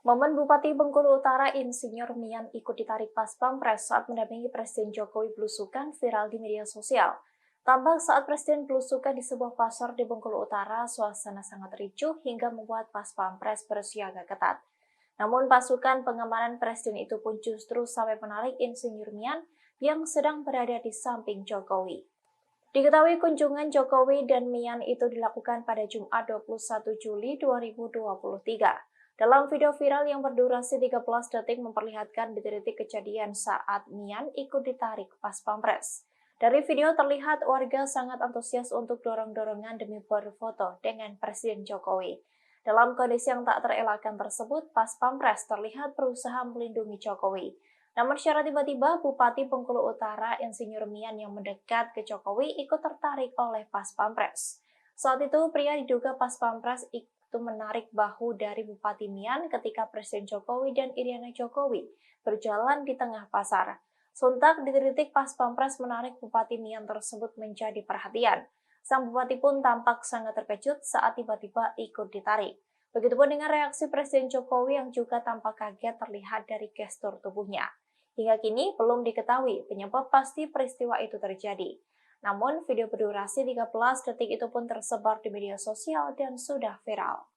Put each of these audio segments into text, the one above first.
Momen Bupati Bengkulu Utara Insinyur Mian ikut ditarik pas Pampres saat mendampingi Presiden Jokowi belusukan viral di media sosial. Tampak saat Presiden belusukan di sebuah pasar di Bengkulu Utara, suasana sangat ricuh hingga membuat pas Pampres bersiaga ketat. Namun pasukan pengamanan Presiden itu pun justru sampai menarik Insinyur Mian yang sedang berada di samping Jokowi. Diketahui kunjungan Jokowi dan Mian itu dilakukan pada Jumat 21 Juli 2023. Dalam video viral yang berdurasi 13 detik memperlihatkan detik-detik kejadian saat Mian ikut ditarik pas Pampres. Dari video terlihat warga sangat antusias untuk dorong-dorongan demi berfoto dengan Presiden Jokowi. Dalam kondisi yang tak terelakkan tersebut, pas Pampres terlihat berusaha melindungi Jokowi. Namun secara tiba-tiba, Bupati Bengkulu Utara Insinyur Mian yang mendekat ke Jokowi ikut tertarik oleh pas Pampres. Saat itu, pria diduga pas Pampres itu menarik bahu dari Bupati Mian ketika Presiden Jokowi dan Iriana Jokowi berjalan di tengah pasar. Sontak detik-detik pas Pampres menarik Bupati Mian tersebut menjadi perhatian. Sang Bupati pun tampak sangat terkejut saat tiba-tiba ikut ditarik. Begitupun dengan reaksi Presiden Jokowi yang juga tampak kaget terlihat dari gestur tubuhnya. Hingga kini belum diketahui penyebab pasti peristiwa itu terjadi. Namun, video berdurasi 13 detik itu pun tersebar di media sosial dan sudah viral.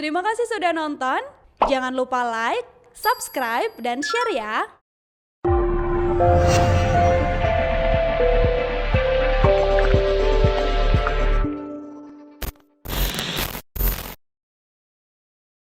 Terima kasih sudah nonton. Jangan lupa like, subscribe, dan share ya.